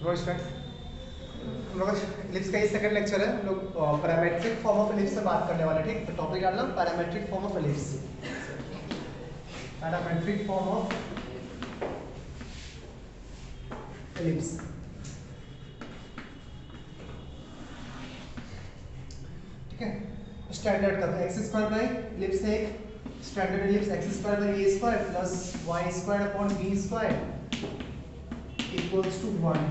नमस्कार। हम लोग एलिप्स का ये सेकंड लेक्चर है। हम लोग पैरामेट्रिक फॉर्म ऑफ एलिप्स से बात करने वाले, ठीक। तो टॉपिक डालना parametric form of ellipse. Parametric form of ellipse, ठीक है। स्टैंडर्ड का एक्स स्क्वायर बाई एलिप्स है एक standard ellipse, x square by a square plus y square upon b square equals to 1,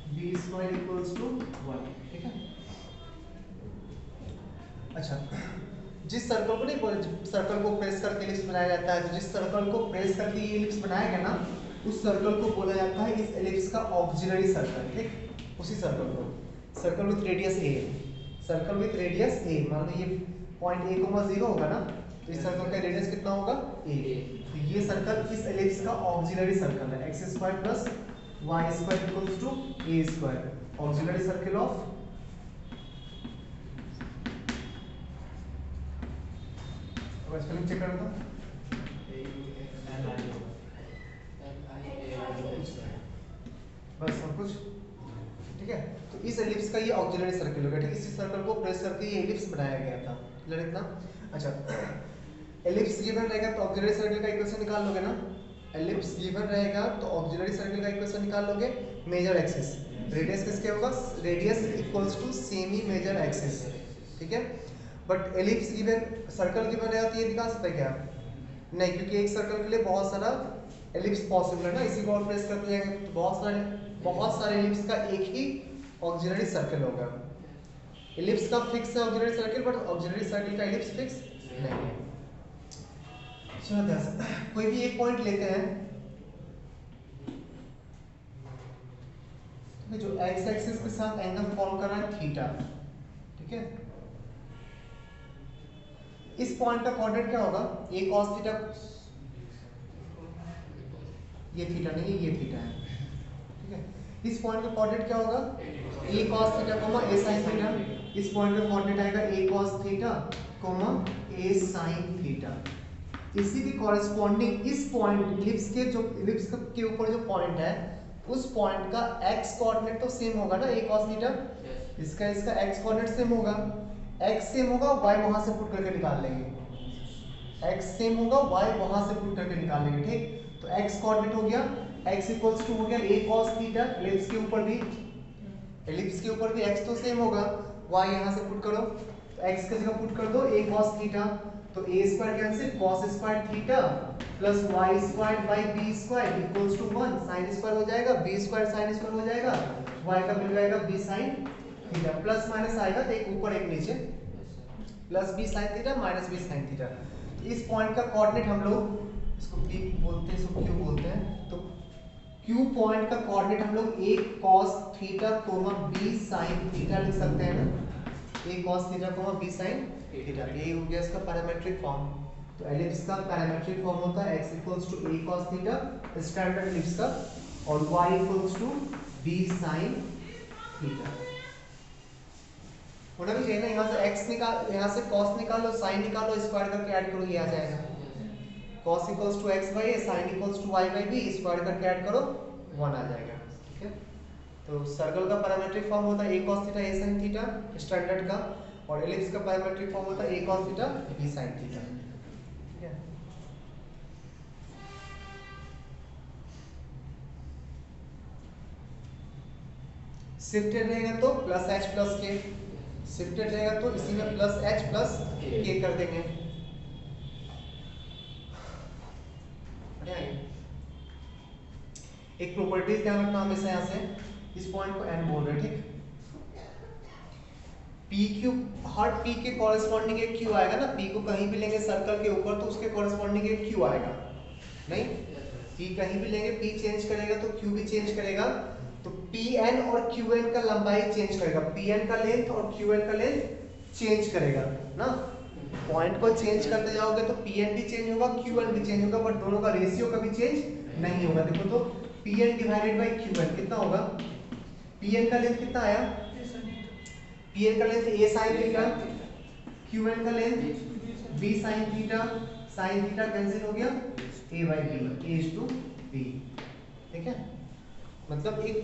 b square equals to 1, ठीक है। अच्छा, जिस circle को नहीं, सर्कल को प्रेस करके एलिप्स बनाया जाता है, तो जिस सर्कल को प्रेस करके ये एलिप्स बनाया गया ना, उस सर्कल को बोला जाता है इस एलिप्स का ऑक्सिलरी सर्कल, ठीक। उसी सर्कल को, circle with radius a, circle with radius a, मान लो ये पॉइंट ए कोमा 0 होगा ना, तो इस सर्कल का रेडियस कितना होगा ए। तो ये सर्कल इस एलिप्स का ऑक्सिलरी सर्कल है, x square plus y square equals to a square, auxiliary circle of spelling check कर दो। बस सब कुछ ठीक है। तो इस एलिप्स का ये ऑक्सिलरी सर्कल होगा, ठीक। इसी सर्कल को प्रेस करके ये एलिप्स बनाया गया था, क्लियर इतना। अच्छा, एलिप्स गिवन रहेगा तो ऑक्सिलरी सर्कल का इक्वेशन निकाल लोगे ना। एलिप्स गिवन रहेगा तो ऑक्सिलरी सर्कल का इक्वेशन निकाल लोगे। मेजर एक्सिस, रेडियस किसके होगा, radius equals to semi major axis, ठीक है। But ellipse given, circle given रहेगा तो ये निकाल सकते क्या? नहीं, क्योंकि एक सर्कल के लिए बहुत सारा एलिप्स पॉसिबल है ना, इसी को और प्रेस करते जाएंगे तो बहुत सारे एलिप्स का एक ही ऑक्सिलरी सर्कल होगा। एलिप्स का फिक्स है auxiliary circle, but auxiliary circle का एलिप्स फिक्स नहीं है। चलो ध्यान, कोई भी एक पॉइंट लेते हैं, जो एक्स एक्सिस के साथ एंगल फॉर्म कर रहा है थीटा, ठीक है। इस पॉइंट का कोऑर्डिनेट क्या होगा, a cos थीटा, ये थीटा नहीं है, ये थीटा है, ठीक है। इस पॉइंट का कोऑर्डिनेट क्या होगा, a cos theta, a sin theta. इस पॉइंट का कोऑर्डिनेट आएगा a cos theta, a sin theta. इसी के कॉरेस्पॉन्डिंग इस पॉइंट एलिप्स के, जो एलिप्स के ऊपर जो पॉइंट है, उस पॉइंट का x कोऑर्डिनेट तो सेम होगा ना, a cos थीटा। इसका x कोऑर्डिनेट सेम होगा, x सेम होगा, y वहां से पुट करके निकाल लेंगे। x सेम होगा, y वहां से पुट करके निकाल लेंगे, ठीक। तो x कोऑर्डिनेट हो गया, x इक्वल्स टू हो गया a cos थीटा, एलिप्स के ऊपर भी x तो सेम होगा, y यहां से पुट करो, तो x की जगह पुट कर दो a cos थीटा, तो a square cancel, cos square theta plus y square by b square equals to 1, sin square हो जाएगा, b स्क्वायर sin स्क्वायर हो जाएगा, y का मिल जाएगा b sin theta, plus minus आएगा तो एक ऊपर एक नीचे, plus b sin theta minus b sin theta. इस पॉइंट का कोऑर्डिनेट हम लोग इसको p बोलते हैं, इसको q बोलते हैं। तो q पॉइंट का कोऑर्डिनेट हम लोग a cos theta, b sin theta लिख सकते हैं ना, a cos theta, b sin theta. ये हो गया इसका पैरामेट्रिक फॉर्म। तो एलिप्स का पैरामेट्रिक फॉर्म होता है x equals to a cos theta, standard ellipse का, और y equals to b sin theta होना भी चाहिए ना। यहाँ से x निकाल, यहाँ से cos निकालो, sin निकालो, स्क्वायर करके ऐड करो, ये आ जाएगा। cos equals to x by a, sin equals to y by b, square करके ऐड करो, 1 आ जाएगा, ठीक है। तो सर्कल का पैरामेट्रिक फॉर्म होता है a cos theta, a sin theta standard का, और एलिप्स का पैरामेट्रिक फॉर्म होता है a cos theta, b sin theta, ठीक है। शिफ्टेड रहेगा तो plus h plus k, shifted रहेगा तो इसी में प्लस h प्लस k कर देंगे। एक प्रॉपर्टीज ध्यान रखना हमेशा, यहाँ से इस पॉइंट को n बोल रहे हैं, ठीक। PQ, हर P के कॉरेस्पॉन्डिंग एक Q आएगा ना, P को कहीं भी लेंगे सर्कल के ऊपर तो उसके कॉरेस्पॉन्डिंग एक Q आएगा, नहीं। P कहीं भी लेंगे, P चेंज करेगा तो Q भी चेंज करेगा, तो Pn और Qn का लंबाई चेंज करेगा, Pn का लेंथ और Qn का लेंथ चेंज करेगा ना। पॉइंट को चेंज करते जाओगे तो Pn भी चेंज होगा, Qn भी चेंज होगा, बट दोनों का रेशियो कभी चेंज नहीं होगा। देखो तो Pn डिवाइडेड बाय Qn कितना होगा, Pn का लेंथ कितना आया, Pn का length a sin theta, Qn का length b sin theta, sin theta cancel हो गया a by b, a is to b, ठीक है। मतलब एक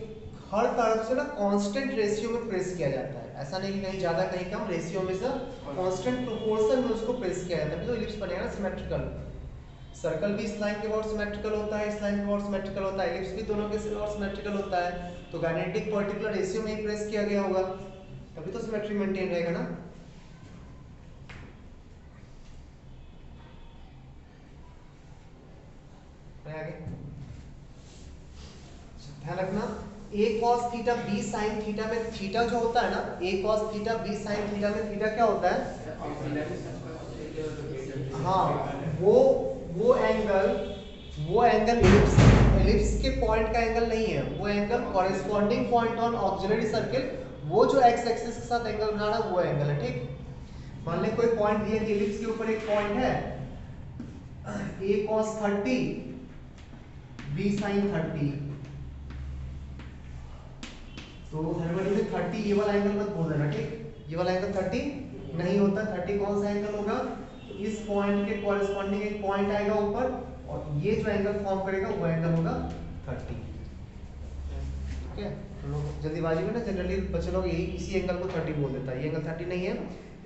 हर तरफ से ना कांस्टेंट रेशियो में प्रेस किया जाता है, ऐसा नहीं कि कहीं ज्यादा कहीं कम, रेशियो में से कांस्टेंट प्रोपोर्शन में उसको प्रेस किया जाता है, तो इलिप्स बनेगा ना सिमेट्रिकल। सर्कल भी इस लाइन के अबाउट सिमेट्रिकल होता है, इस लाइन के अबाउट सिमेट्रिकल होता है, इलिप्स भी दोनों के अबाउट सिमेट्रिकल होता है, तो काइनेटिक पर्टिकुलर रेशियो में ही प्रेस किया गया होगा, तभी तो सिमेट्री मेंटेन रहेगा ना। आगे ध्यान रखना, a cos theta b sin theta में थीटा जो होता है ना, a cos theta b sin theta में थीटा क्या होता है? हाँ, वो एंगल एलिप्स के पॉइंट का एंगल नहीं है, वो angle corresponding point on auxiliary circle, वो जो एक्स एक्सिस के साथ एंगल बना रहा है वो एंगल है, ठीक। मान ले कोई पॉइंट दिया कि एलिप्स के ऊपर एक पॉइंट है a cos 30 b sin 30, तो हर में 30 ये वाला एंगल मत बोल देना, ठीक। ये वाला एंगल 30 नहीं होता, 30 कौन सा एंगल होगा? तो इस पॉइंट के कॉरेस्पॉन्डिंग एक पॉइंट आएगा ऊपर, और ये जो एंगल फॉर्म करेगा वो एंगल होगा 30, ठीक है। तो लोग जल्दीबाजी में ना जनरली बच्चे लोग यही इसी एंगल को 30 बोल देता है, ये एंगल 30 नहीं है,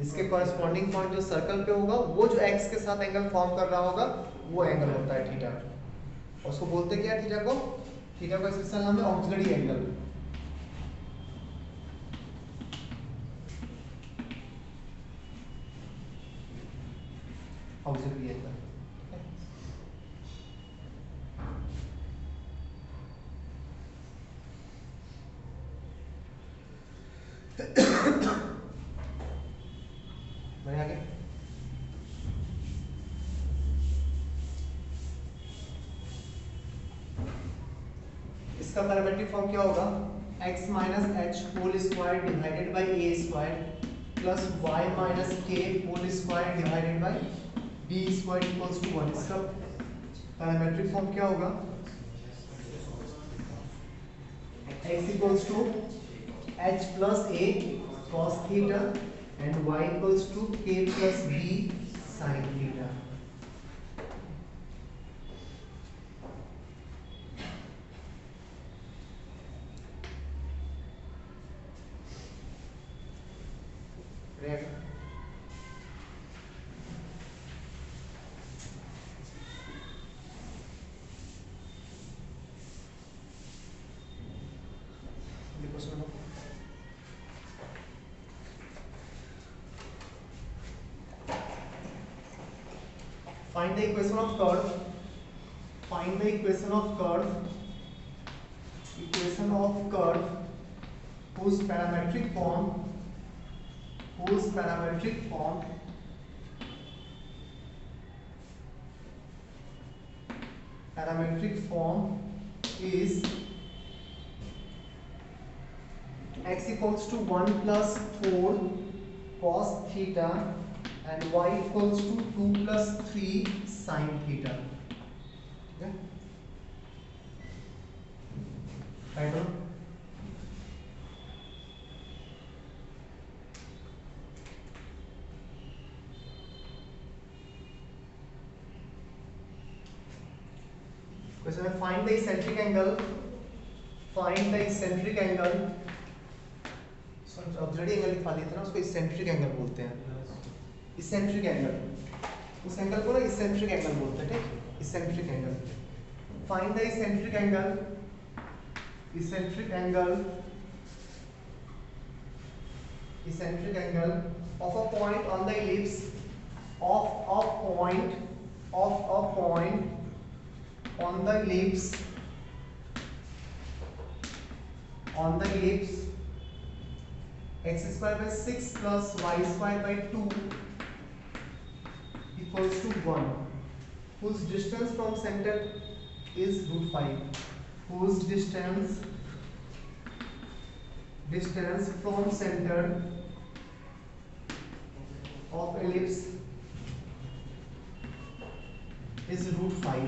इसके कॉरेस्पॉन्डिंग पॉइंट जो सर्कल पे होगा वो जो एक्स के साथ एंगल फॉर्म कर रहा होगा वो एंगल होता है थीटा, और उसको बोलते क्या है थीटा को? थीटा का स्पेशल नाम है ऑक्सिलरी एंगल। ऑक्सिलरी एंगल, बढ़िया आगे। इसका पैरामेट्रिक फॉर्म क्या होगा? x minus h whole square divided by a square plus y minus k whole square divided by b square equals to 1। इसका पैरामेट्रिक फॉर्म क्या होगा? x equals to h plus a cos theta and y equals to k plus b sin theta. Find the equation of curve. Find the equation of curve. Equation of curve whose parametric form is x equals to 1 plus 4 cos theta and y equals to 2 plus 3 sin theta. Okay? Right on. Question में find the eccentric angle. Find the eccentric angle. Auxiliary angle लिखवा दिया था ना, उसको eccentric angle बोलते हैं। Eccentric angle, उस angle को ना इसेंट्रिक एंगल बोलते हैं, ठीक। Eccentric angle, find the eccentric angle. Eccentric angle of a point on the ellipse, of a point on the ellipse x square by 6 plus y square by 2 equals to 1, whose distance from center is √5, whose distance from center of ellipse is √5।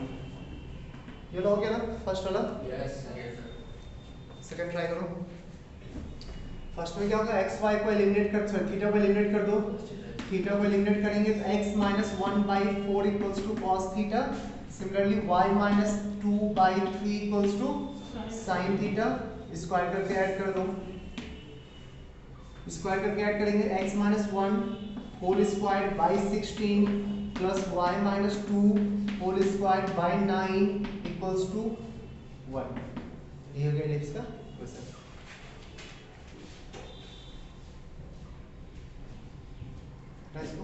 ये हो गया ना first वाला? Yes. Second try करो। First में क्या होगा? X y को एलिमिनेट कर, थीटा को एलिमिनेट कर दो। थीटा को एलिमिनेट करेंगे तो x minus 1/4 equals to cos theta. Similarly y minus 2/3 equals to sine theta, square करके ऐड कर दो, स्क्वायर करके ऐड करेंगे x minus 1 whole square by 16 plus y minus 2 whole square by 9 equals to 1। ये हो गया एलिप्स का question. इसको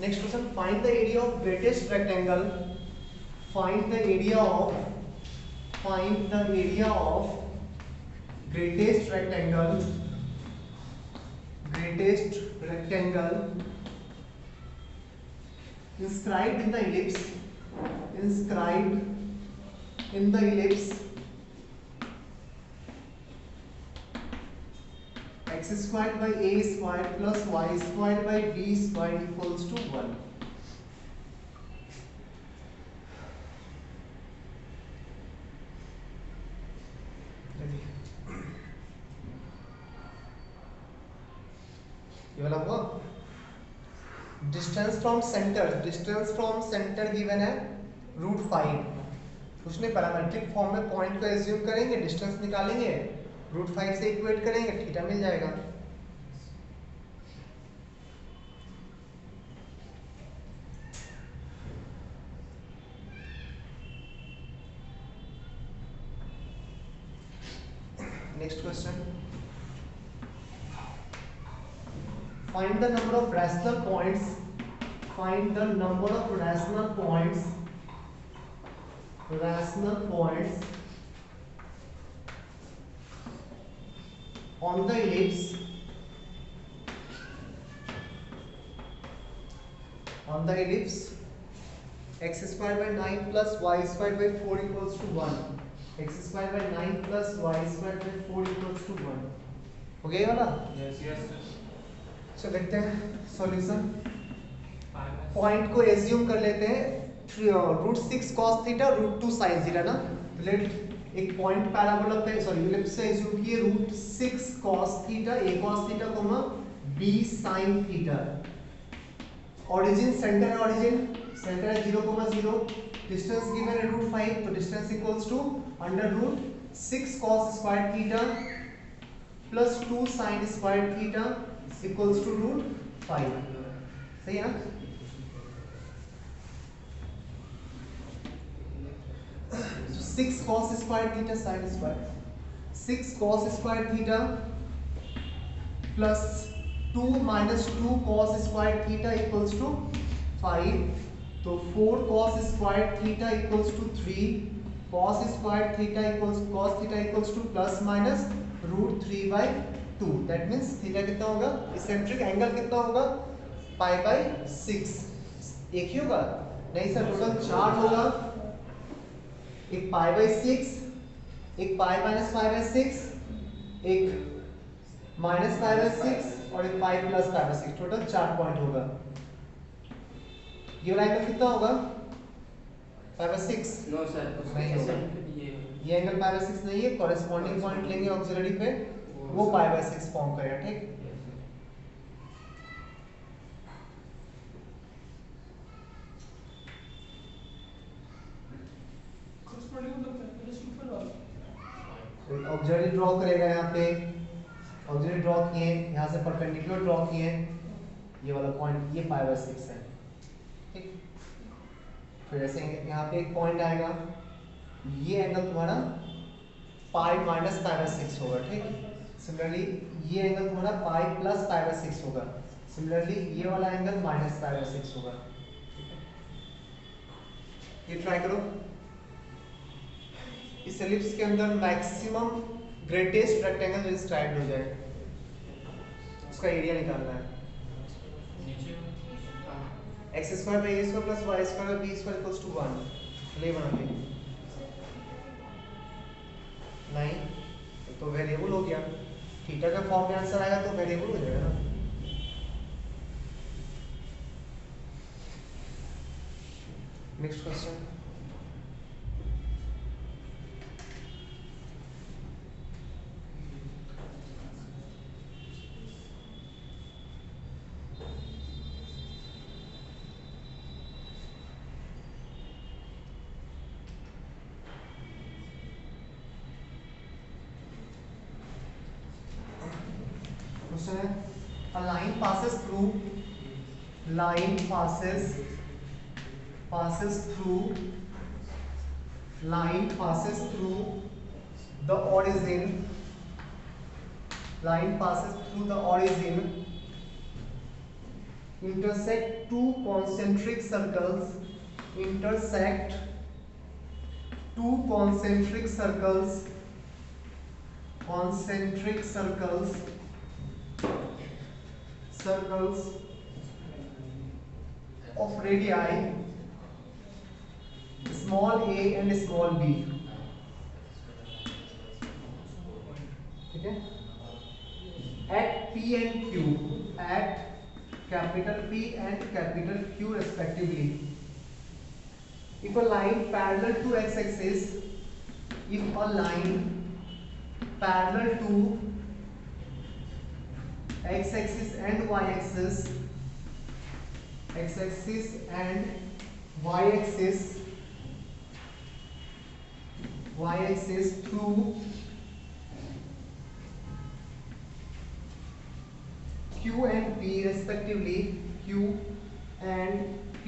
next question, find the area of greatest rectangle, find the area of greatest rectangle inscribed in the ellipse x squared by a squared plus y squared by b squared equals to 1। ये वाला हुआ। Distance from centre given है √5। उसने parametric form में point को assume करेंगे, distance निकालेंगे, √5 से इक्वेट करेंगे, थीटा मिल जाएगा। Next question, find the number of rational points on the ellipse x square by 9 plus y square by 4 equals to 1। x square by 9 plus y square by 4 equals to 1। हो गया ये वाला? Yes yes. चलो देखते हैं solution. Point को assume कर लेते हैं √6 cos थीटा √2 sin थीटा ना। लेट एक पॉइंट पैराबोला पे सॉरी इलिप्स से एज्यूम किए √6 cos theta a cos theta comma b sin theta. Origin centre है, सेंटर है 0,0, डिस्टेंस गिवन है √5, तो distance equals to √6 cos square theta plus 2 sin square theta equals to √5। सही है ना? So 6 cos square theta sin square, 6 cos square theta plus 2 minus 2 cos square theta equals to 5, तो 4 cos square theta equals to 3, cos square theta equals to plus minus √3/2। That means theta कितना होगा, eccentric angle कितना होगा, π/6। एक ही होगा नहीं sir, total 4 होगा, एक π/6, एक π - π/6, एक -π/6 और एक π + π/6, टोटल 4 पॉइंट होगा। ये वाला एंगल कितना होगा, π/6? नो सर, नहीं होगा, ये एंगल π/6 नहीं है, कॉरेस्पॉन्डिंग पॉइंट लेंगे ऑक्सिलरी पे, वो π/6 फॉर्म करेगा। ठीक, ऑक्सिलरी ड्रॉ करेगा, यहाँ पे ऑक्सिलरी ड्रॉ किए, यहाँ से परपेंडिकुलर ड्रॉ किए, ये वाला पॉइंट ये π/6 है। ठीक, फिर ऐसे यहाँ पे एक पॉइंट आएगा, ये एंगल तुम्हारा π - π/6 होगा। ठीक, सिमिलरली ये एंगल तुम्हारा π + π/6 होगा, सिमिलरली ये वाला एंगल -π/6 होगा। ये ट्राई करो, इस एलिप्स के अंदर मैक्सिमम ग्रेटेस्ट रेक्टेंगल जो डिस्क्राइब हो जाए उसका एरिया निकालना है। x² / a² + y² / b² = 1। ले बना दे, नहीं तो वेरिएबल हो गया, थीटा का फॉर्म में आंसर आएगा तो वेरिएबल हो जाएगा ना। नेक्स्ट क्वेश्चन, क्वेश्चन है a line passes through line passes through line passes through the origin line passes through the origin intersect two concentric circles intersect two concentric circles of radii small a and small b. ठीक है, at p and q, at capital P and capital Q respectively, if a line parallel to x-axis, if a line parallel to x-axis and y-axis, x-axis and y-axis through Q and P respectively, Q and P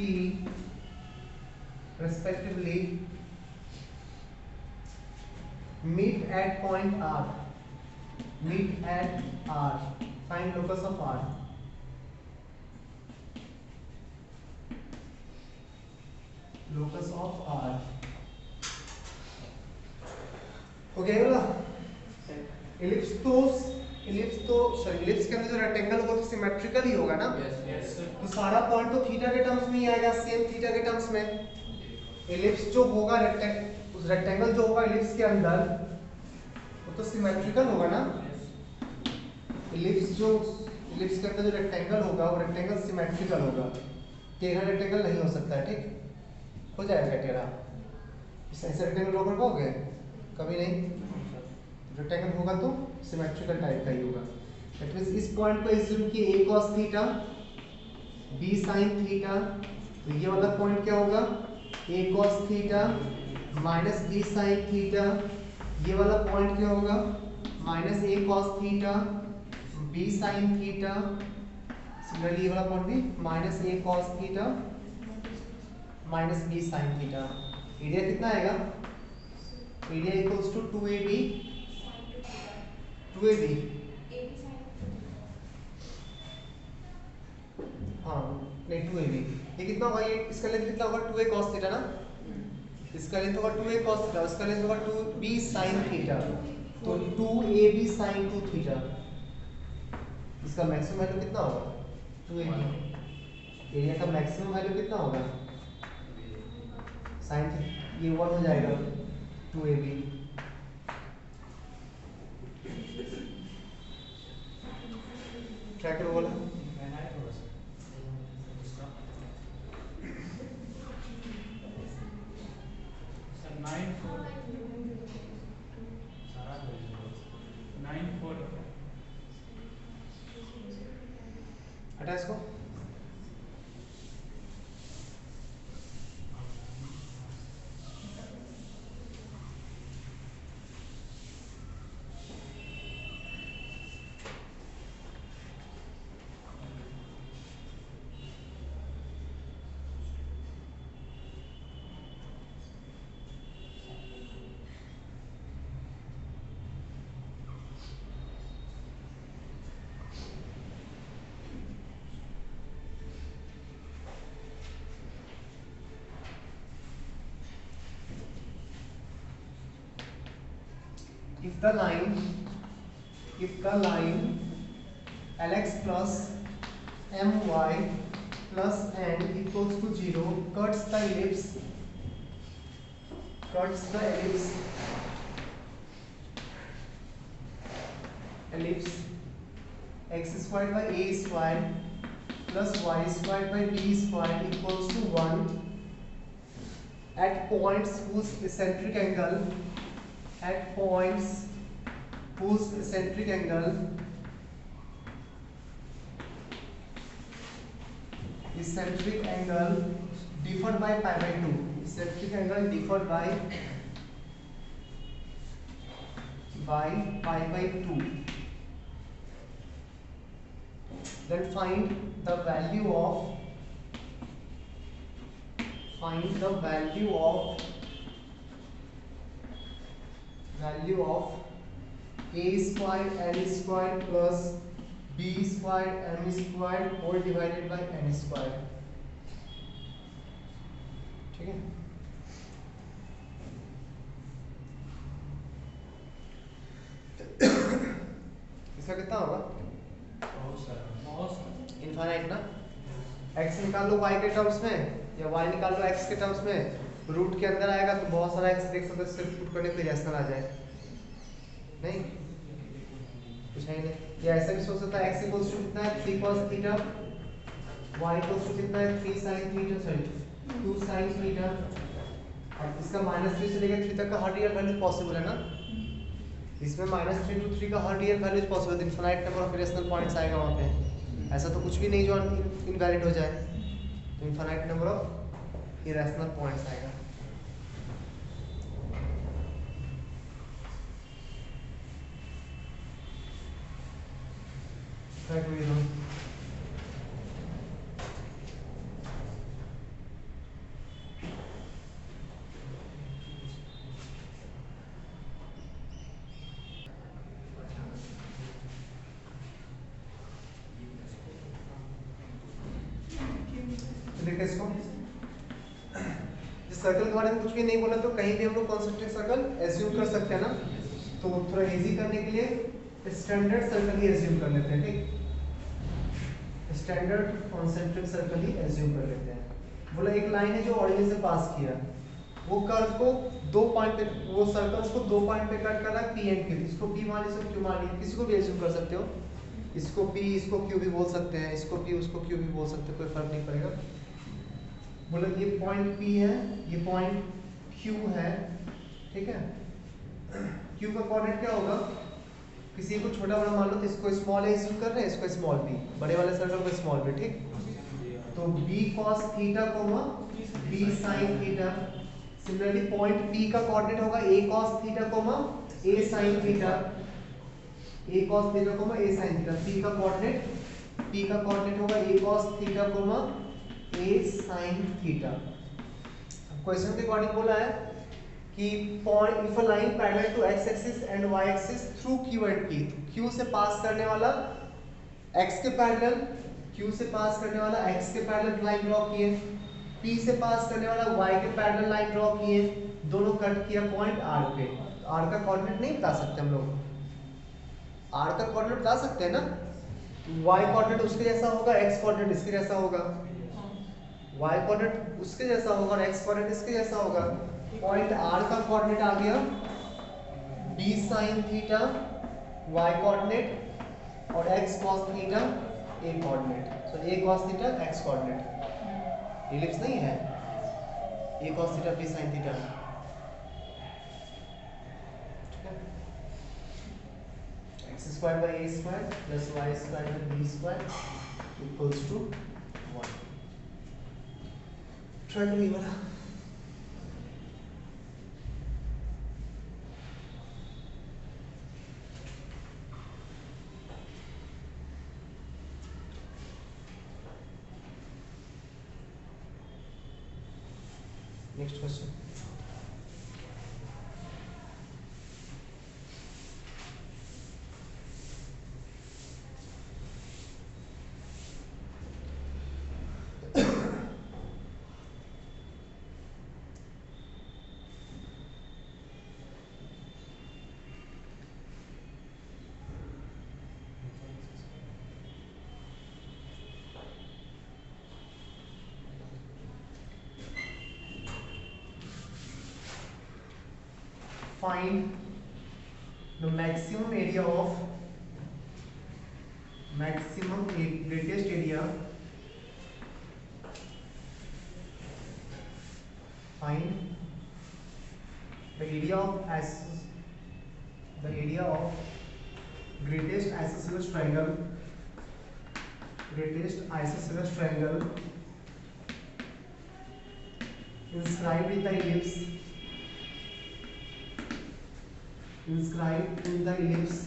respectively, meet at point R, meet at R, find locus of R. Locus of R. Okay बोला, ellipse तो sorry ellipse के अंदर जो rectangle होगा तो symmetrical ही होगा ना? Yes तो सारा पॉइंट तो थीटा के टर्म्स में ही आएगा, सेम थीटा के टर्म्स में। इलिप्स जो होगा उस रेक्टेंगल जो होगा इलिप्स के अंदर वो तो सिमेट्रिकल होगा ना? इलिप्स के अंदर जो रेक्टेंगल होगा वो रेक्टेंगल सिमेट्रिकल होगा, टेढ़ा रेक्टेंगल नहीं हो सकता है। ठीक हो जाएगा टेढ़ा, ऐसे रेक्टेंगल ड्रॉ कर पाओगे? कभी नहीं। रेक्टेंगल होगा तो सिमेट्रिकल टाइप का ही होगा। दैट मींस इस पॉइंट को एज्यूम कि a cos theta b sin theta, तो ये वाला पॉइंट क्या होगा? a cos theta minus b sin theta, ये वाला पॉइंट क्या होगा? Minus a cos theta b sin theta. Similarly ये वाला पॉइंट भी minus a cos theta minus b sin theta. Area कितना आएगा? एरिया इक्वल्स टू 2ab हाँ नहीं 2ab, ये कितना होगा? ये इसका लेंथ कितना होगा? 2a cos थीटा ना, इसका लेंथ होगा 2a cos थीटा, इसका लेंथ होगा 2b sin थीटा, तो 2ab sin 2 थीटा। इसका मैक्सिमम वैल्यू कितना होगा? 2ab। एरिया का मैक्सिमम वैल्यू कितना होगा? sin ये 1 हो जाएगा 2ab। ट्राई करो बोला। हटा इसको। If the line Lx plus my plus n equals to 0 cuts the ellipse x squared by a squared plus y squared by b squared equals to 1 at points whose eccentric angle differed by pi by 2, eccentric angle differed by pi by 2, then find the value of a squared n squared plus b squared m squared whole divided by n squared. ठीक है, इसका कितना होगा? Infinite ना। x निकाल लो y के terms में या y निकाल लो x के टर्म्स में, रूट के अंदर आएगा तो बहुत सारा x देख सकते हो, सिर्फ पुट करने पे रैशनल आ जाए। नहीं कुछ है नहीं, या ऐसा भी सोच सकता है x इक्वल्स टू कितना है 3 cos theta, y equals to कितना है 3 sin theta, sorry 2 sin theta. अब इसका -3 से लेकर 3 तक का हर रियल वैल्यू पॉसिबल है ना, इसमें -3 to 3 का हर रियल वैल्यू पॉसिबल है, infinite number of irrational points आएगा वहां पे। ऐसा तो कुछ भी नहीं जो इनवैलिड हो जाए, तो infinite number of irrational points आएगा। ट्राई टू यूज देखिए इसको, जिस सर्कल के बारे में कुछ भी नहीं बोला तो कहीं भी हम लोग कॉन्सेंट्रिक सर्कल एज्यूम कर सकते हैं ना, तो थोड़ा इजी करने के लिए स्टैंडर्ड सर्कल ही एज्यूम कर लेते हैं। ठीक, स्टैंडर्ड कॉन्सेंट्रिक सर्कल ही एज्यूम कर लेते हैं। बोला एक लाइन है जो ऑरिजिन से पास किया, वो कर्व को दो पॉइंट पे, वो सर्कल्स को दो पॉइंट पे कट कर रहा है, पी एंड क्यू। इसको पी मान लीजिए, क्यू मान लीजिए, किसी को भी एज्यूम कर सकते हो, इसको पी इसको क्यू भी बोल सकते हैं, इसको पी उसको क्यू भी बोल सकते हैं, कोई फर्क नहीं पड़ेगा। बोलो ये पॉइंट P है, ये पॉइंट Q है, ठीक है। Q का कोऑर्डिनेट क्या होगा, किसी को छोटा बड़ा मान लो तो इसको स्मॉल ए एज्यूम कर रहे हैं, इसको स्मॉल b, बड़े वाले सर्कल को स्मॉल b। ठीक, तो b cos theta b sin theta. Similarly point P का कोऑर्डिनेट होगा a cos theta a sin theta, a cos theta a sin theta. P का कोऑर्डिनेट होगा a cos theta a sin theta. Question के according बोला है कि point if a line parallel to x axis and y axis through q and p, q से पास करने वाला x के पैरेलल, q से पास करने वाला x के पैरेलल लाइन ड्रॉ किए, p से पास करने वाला y के पैरेलल लाइन ड्रॉ किए, दोनों कट किया पॉइंट r पे। r का कोऑर्डिनेट नहीं बता सकते हम लोग, r का कोऑर्डिनेट बता सकते हैं ना, y कोऑर्डिनेट उसके जैसा होगा, x कोऑर्डिनेट इसके जैसा होगा, y कोऑर्डिनेट उसके जैसा होगा और x कोऑर्डिनेट इसके जैसा होगा। पॉइंट r का कोऑर्डिनेट आ गया b sin theta y coordinate और x cos theta a coordinate. So a cos theta x coordinate, ellipse नहीं है, a cos theta b sin theta. x square by a square plus y square by b square equals to 1। Try करिए वाला। Next question, find the maximum area of greatest area, find the area of greatest isosceles triangle inscribed in the ellipse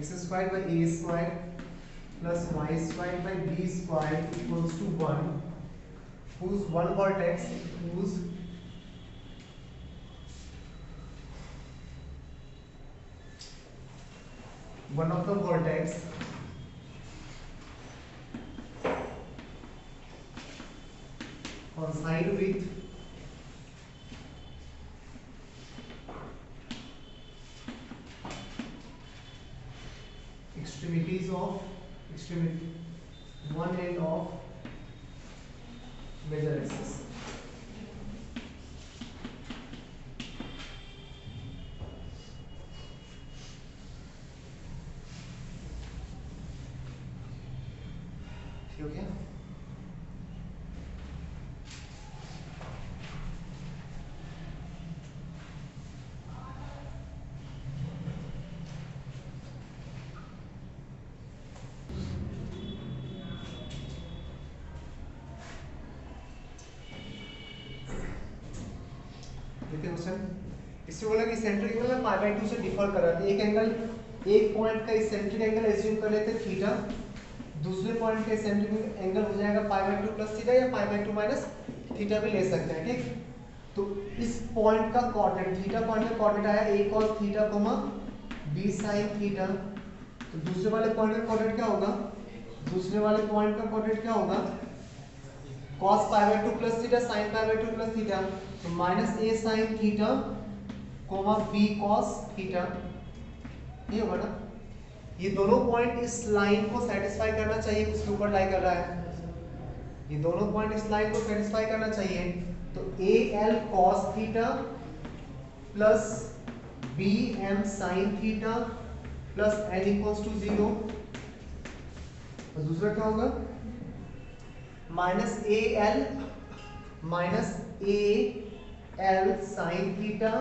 x square by a square plus y square by b square equals to 1 whose one vertex whose one of the vertex coincide with extremity one end of major axis. ठीक हो गया? इससे बोला कि centric angle में पाई by 2 से differ कर रहा था। एक एंगल एक पॉइंट का सेंट्रिक एंगल एज्यूम कर लेते थीटा, दूसरे पॉइंट का सेंट्रिक एंगल हो जाएगा पाई बाई 2 प्लस थीटा या पाई बाई 2 माइनस थीटा भी ले सकते हैं। ठीक, तो इस पॉइंट का कोऑर्डिनेट थीटा पॉइंट का कोऑर्डिनेट आया a cos theta comma b sin theta. तो दूसरे वाले पॉइंट का कोऑर्डिनेट क्या होगा? दूसरे वाले पॉइंट का कोऑर्डिनेट क्या होगा? cos pi by 2 plus theta sin pi by 2 plus theta. तो minus a sin theta comma b cos theta, ये होगा ना। ये दोनों पॉइंट इस लाइन को सेटिस्फाई करना चाहिए, उसके ऊपर लाई कर रहा है। ये दोनों पॉइंट इस लाइन को सेटिस्फाई करना चाहिए। तो a l cos theta plus b m sin theta plus n equals to 0। और दूसरा क्या होगा? Minus a l sin theta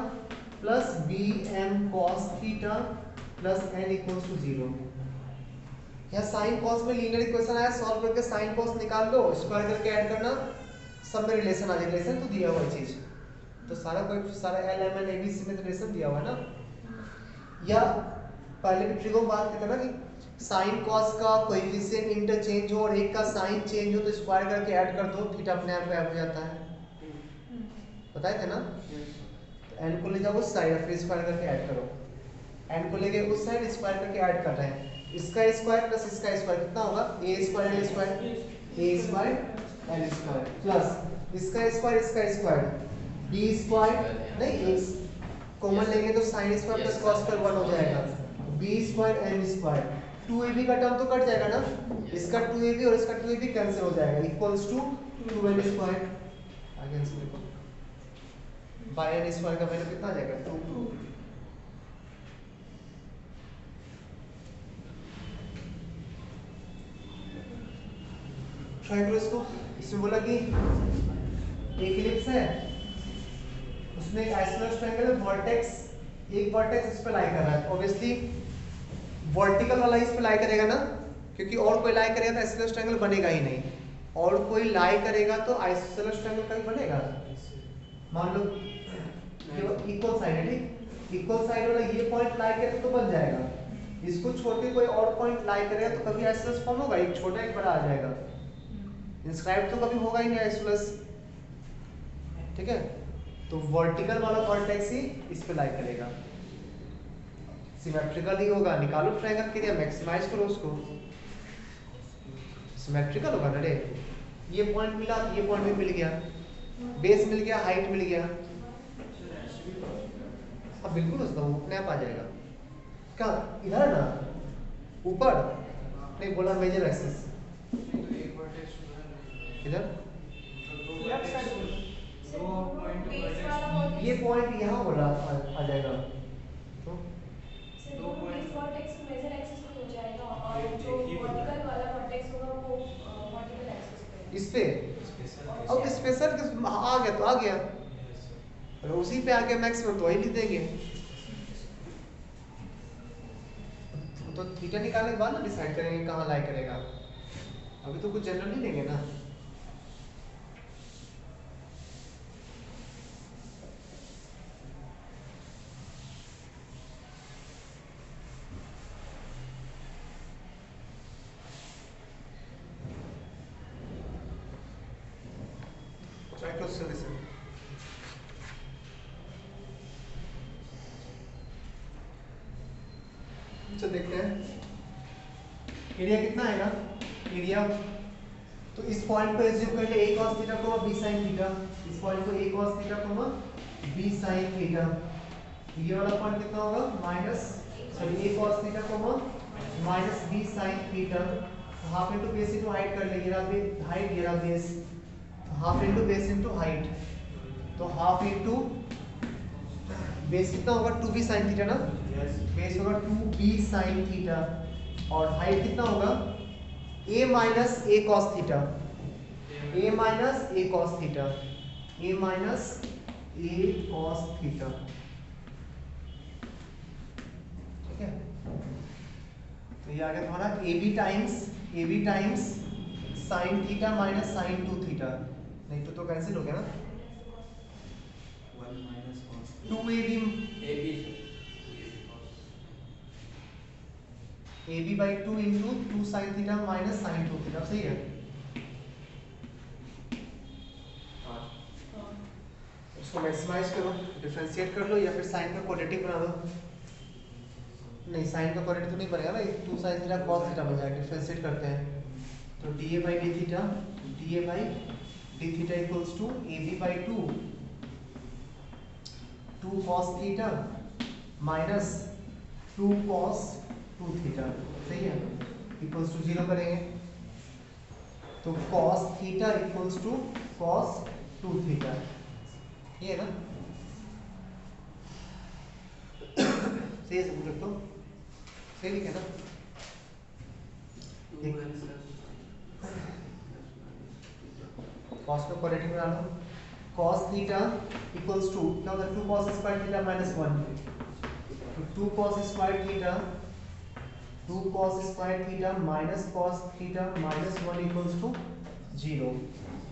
plus b m cos theta plus n equals to 0। यहाँ साइन कॉस में लीनियर इक्वेशन आया, solve करके sine cos निकाल लो, स्क्वायर करके ऐड करना, सब में रिलेशन आ जाएगा। रिलेशन तो दिया हुआ चीज, तो सारा l m n a b c में तो रिलेशन दिया हुआ है ना। या पहले भी ट्रिगो बात करते ना कि साइन कॉस का कोएफिशिएंट इंटरचेंज हो और एक का साइन चेंज हो तो स्क्वायर करके ऐड कर दो, थीटा अपने आप गायब हो जाता है। बताए थे ना? तो एन को ले जाओ उस साइड, फिर स्क्वायर करके ऐड करो। एन को लेके उस साइड स्क्वायर करके ऐड कर रहे हैं। इसका स्क्वायर प्लस इसका स्क्वायर कितना होगा? a square L square L square plus इसका स्क्वायर b स्क्वायर नहीं, x कॉमन लेंगे तो sin square plus cos square 1 हो जाएगा। b square m square 2ab का टर्म तो कट जाएगा ना, इसका 2ab और इसका 2ab कैंसिल हो जाएगा, इक्वल्स टू 2n स्क्वायर। आगे इसमें देखो बाय n स्क्वायर का वैल्यू कितना आ जाएगा? 2। ट्राई करो इसको। इसमें बोला कि एक इलिप्स है, उसमें एक आइसोसेलेस ट्रायंगल है, वर्टेक्स एक वर्टेक्स इस पे लाई कर रहा है। ऑब्वियसली वर्टिकल वाला इस पे लाई करेगा ना, क्योंकि और कोई लाई करेगा तो आइसोसेलेस ट्रायंगल बनेगा ही नहीं। और कोई लाई करेगा तो आइसोसेलेस ट्रायंगल कहीं बनेगा? मान लो ये इक्वल साइड है, ठीक, इक्वल साइड वाला ये पॉइंट लाई करे तो बन जाएगा। इसको छोड़ के कोई और पॉइंट लाई करेगा तो कभी आइसोसेलेस फॉर्म होगा? एक छोटा एक बड़ा आ जाएगा, इंस्क्राइब तो कभी होगा ही नहीं आइसोसेलेस। ठीक है, तो वर्टिकल वाला वर्टेक्स ही इस पे लाई करेगा, सिमेट्रिकल ही होगा। निकालो ट्रायंगल के एरिया, मैक्सिमाइज करो उसको, सिमेट्रिकल होगा ना रे। ये पॉइंट मिला, ये पॉइंट भी मिल गया, बेस मिल गया, हाइट मिल गया। अब बिल्कुल उसका अपने आप आ जाएगा। क्या इधर ना ऊपर नहीं बोला, मेजर एक्सिस इधर, ये पॉइंट यहाँ बोला आ जाएगा। तो इस पे अब स्पेशल आ गया तो आ गया, और उसी पे आ गया मैक्सिमम तो वही लिख देंगे। तो थीटा निकालने के बाद ना डिसाइड करेंगे कहाँ लाई करेगा, अभी तो कुछ जनरल नहीं लेंगे ना। देखते हैं। एरिया कितना आएगा? एरिया तो इस पॉइंट को एज्यूम कर ले a cos थीटा को b sin थीटा, इस पॉइंट को a cos थीटा को b sin थीटा, ये वाला पॉइंट कितना होगा? a cos थीटा को minus b sin theta, half into base into height कर ले, ये रहा हाइट, ये रहा base, half into base into height, तो हाफ इनटू बेस कितना होगा? 2b sin थीटा ना, बेस होगा 2b sin थीटा, और हाइट कितना होगा? a minus a cos theta, a minus a cos theta, a minus a cos theta, ठीक है। तो ये आ गया तुम्हारा ab times sin theta minus sin 2 theta, नहीं तो कैंसिल हो गया ना, 1 minus cos 2ab ab by 2 into 2 sin theta minus sin 2 theta, सही है। इसको मैक्सिमाइज करो, डिफरेंशिएट कर लो, या फिर साइन का क्वाड्रेटिक बना दो। नहीं, साइन का क्वाड्रेटिक तो नहीं बनेगा ना, 2 sin थीटा cos थीटा बन जाएगा, डिफरेंशिएट करते हैं तो dA by d theta, dA by d theta equals to ab by 2 cos theta minus 2 cos 2 theta, सही है, इक्वल्स टू 0 करेंगे तो cos theta equals to cos 2 theta, ये है ना, सही है, सब रख दो, सही लिखे ना, cos का क्वाड्रेटिक बना लो, cos थीटा इक्वल्स टू क्या होता है? 2 cos स्क्वायर थीटा माइनस 1, तो 2 cos square theta, 2 cos square theta minus cos theta minus 1 equals to 0,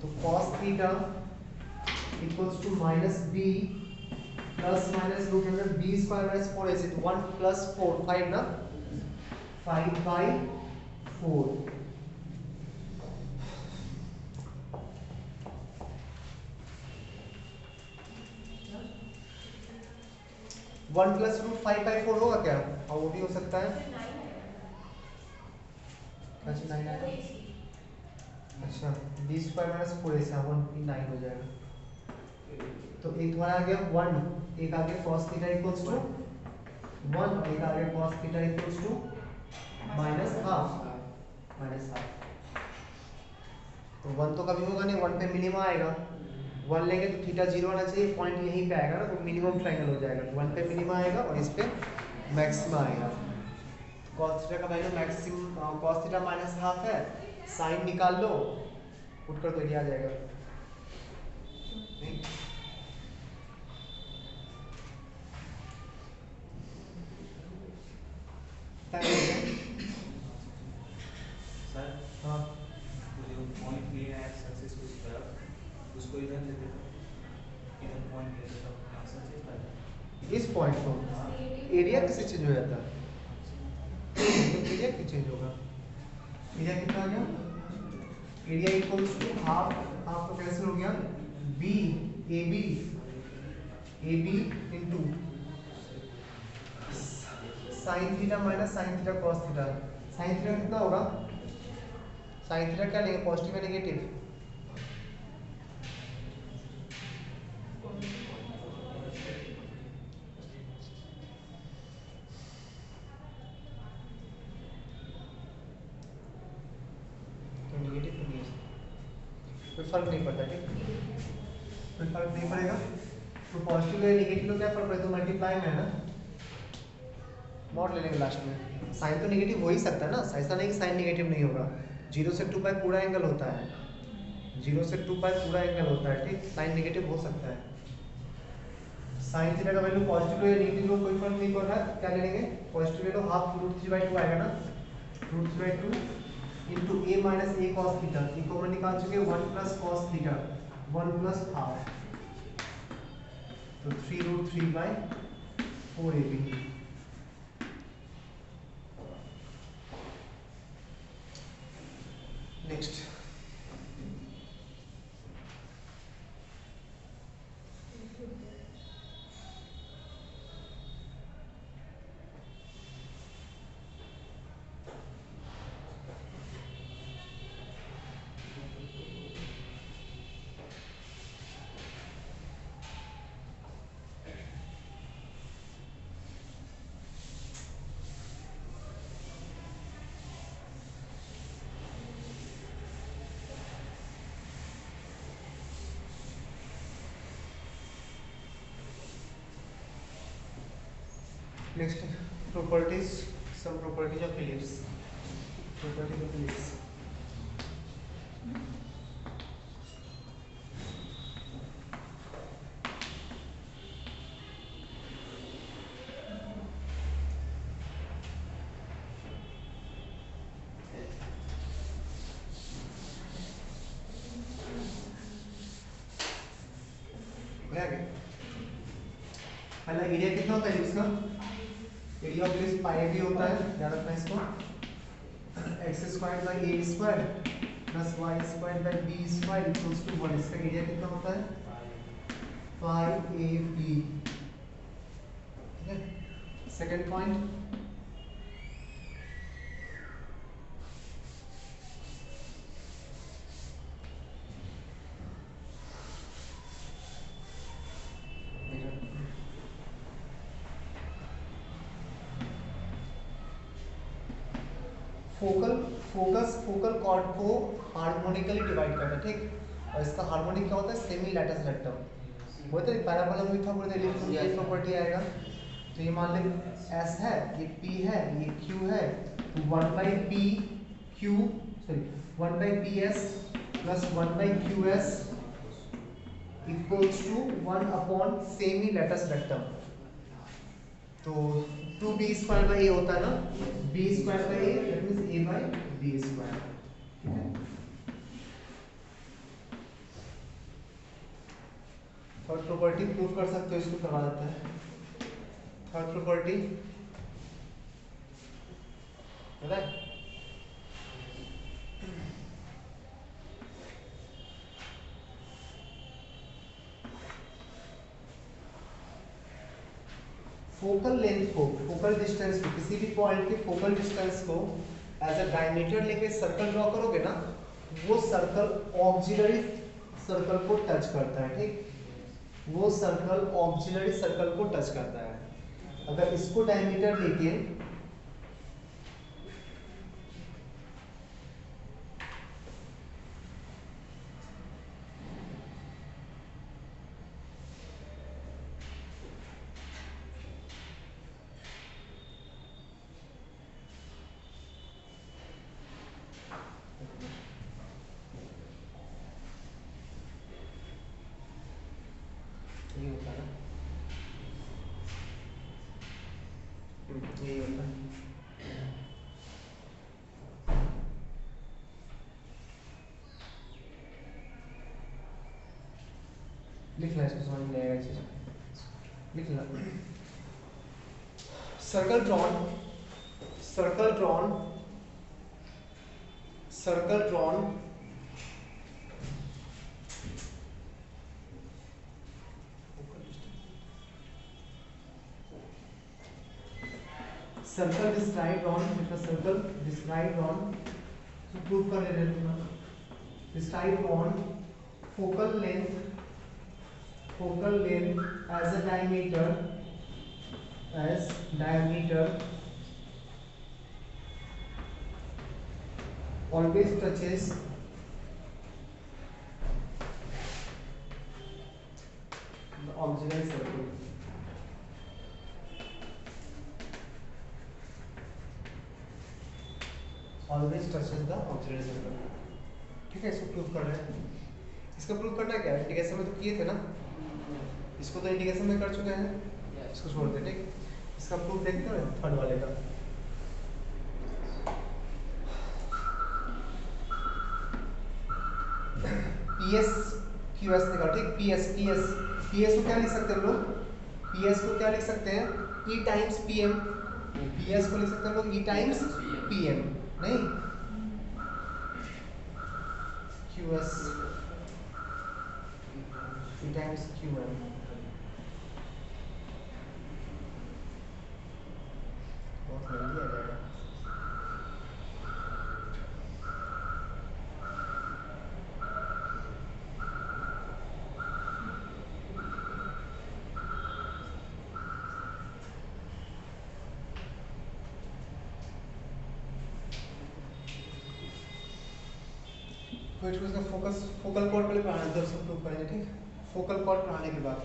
तो cos theta equals to minus b plus minus root under b square minus 4 ऐसे 1 plus 4 5 ना, 5 by 4, one plus root 5 by 4 होगा क्या? हाँ वो भी हो सकता है, अच्छा 9 आएगा, अच्छा b स्क्वायर माइनस 4 ऐसा 1 9 हो जाएगा, तो एक तुम्हारा आ गया 1, एक आ गया cos थीटा इक्वल्स टू 1, और एक आ गया cos theta equals to minus half, तो 1 तो कभी होगा नहीं, 1 पे मिनिमम आएगा, 1 लेंगे तो थीटा 0 आना चाहिए, पॉइंट यहीं पे आएगा ना, तो मिनिमम ट्रायंगल हो जाएगा, 1 पे मिनिमम आएगा और इस पे मैक्सिमम आएगा, cos थीटा का value maximum, cos theta minus half है, साइन निकाल लो, पुट कर दो, ये आ जाएगा, नहीं सर हाँ जो पॉइंट लिया है सक्सेस की तरफ, उसको इधर ले देता, इधर पॉइंट ले देता, आंसर चेंज कर देता, इस पॉइंट को एरिया कैसे चेंज हो जाता है? तो एरिया क्यों चेंज होगा? एरिया कितना आ गया? Area equals to half, half तो कैंसिल हो गया, b a b into sine theta minus sine theta cos theta, sine theta कितना होगा? साइन थीटा क्या लेंगे, पॉजिटिव या नेगेटिव? तो नेगेटिव तो नहीं है, कोई फर्क नहीं पड़ता, ठीक, कोई फर्क नहीं पड़ेगा, तो पॉजिटिव या नेगेटिव तो क्या फर्क पड़ेगा, तो मल्टीप्लाई में है ना, मॉड ले लेंगे लास्ट में, साइन तो नेगेटिव हो ही सकता है ना, ऐसा नहीं कि साइन नेगेटिव नहीं होगा, 0 से 2 पाई पूरा एंगल होता है, 0 से 2 पाई पूरा एंगल होता है, ठीक, साइन नेगेटिव हो सकता है, साइन थीटा का वैल्यू पॉजिटिव या नेगेटिव हो कोई फर्क नहीं पड़ रहा है, क्या ले लेंगे, पॉजिटिव ले लो, हाफ रूट 3/2 आएगा ना, root 3/2 into a minus a cos theta, ये कॉमन निकाल चुके, 1 plus cos theta 1 plus half, तो 3 root 3/4 ab, next next properties, some properties of ellipse, properties of ellipse. पहला एरिया कितना होता है इसका, एरिया ऑफ इलिप्स पाई भी होता है, याद रखना इसको, x square by a square plus y square by b square equals to 1। इसका एरिया कितना होता है, पाई ए बी। ठीक है, सेकंड पॉइंट, फोकल कॉर्ड को हार्मोनिकली डिवाइड करना है, ठीक। और इसका हार्मोनिक क्या होता है, सेमी लैटिस रेक्टम। बोलते हैं पैराबोला में था, बोलते हैं इलिप्स में प्रॉपर्टी आएगा। तो ये मान ले S है, ये P है, ये Q है, तो 1/PS plus 1/QS equals to 1 upon semi latus rectum. तो 2b स्क्वायर बाई a होता है ना, b square by a that means a by b square. ठीक है, थर्ड प्रॉपर्टी प्रूव कर सकते हो, इसको करवा देते हैं। थर्ड प्रॉपर्टी पता है, फोकल लेंथ को, फोकल डिस्टेंस को, किसी भी पॉइंट के फोकल डिस्टेंस को एज अ डायमीटर लेके सर्कल ड्रॉ करोगे ना, वो सर्कल ऑक्सिलरी सर्कल को टच करता है। ठीक, वो सर्कल ऑक्सिलरी सर्कल को टच करता है। अगर इसको डायमीटर लेके ये होता है ना, ये होता है। लिखना, इसको समझ में आएगा चीज, लिखना। Circle drawn, circle drawn, circle drawn circle described on, circle described on, तो प्रूव कर रहे हैं, described on focal length as a diameter, as diameter always touches the auxiliary circle, always touches the auxiliary circle। ठीक है, इसको prove कर रहे हैं। इसका प्रूव करना क्या है, इंडिकेशन में तो किए थे ना, इसको तो इंडिकेशन में कर चुके हैं, इसको छोड़ दे। ठीक, इसका प्रूफ देखते हैं थर्ड वाले का। PS QS देखा, ठीक, PS को क्या लिख सकते हैं हम लोग, PS को क्या लिख सकते हैं, E टाइम्स PM, PS को लिख सकते हैं हम लोग E टाइम्स PM, नहीं QS E टाइम्स QM। बहुत जल्दी आ जाएगा। फिर उसका फोकल कॉर्ड पहले पढ़ाने दो, सब प्रूव करेंगे। ठीक, फोकल कॉर्ड पढ़ाने के बाद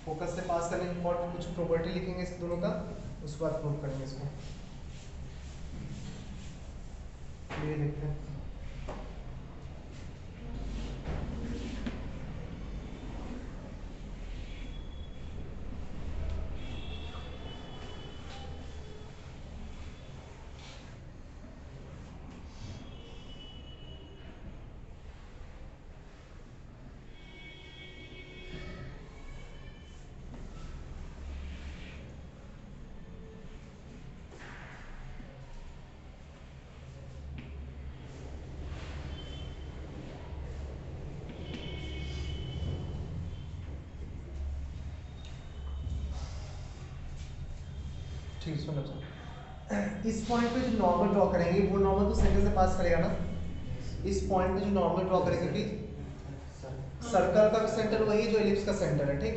फोकस से पास करने के बाद कुछ प्रॉपर्टी लिखेंगे इस दोनों का, उसके बाद प्रूव करेंगे इसको। ये देखते हैं। ठीक है, सुनो इस पॉइंट पे जो नॉर्मल ड्रॉ करेंगे वो नॉर्मल तो सेंटर से पास करेगा ना। इस पॉइंट पे जो नॉर्मल ड्रॉ करेंगे भी सर्कल का सेंटर वही जो एलिप्स का सेंटर है, ठीक।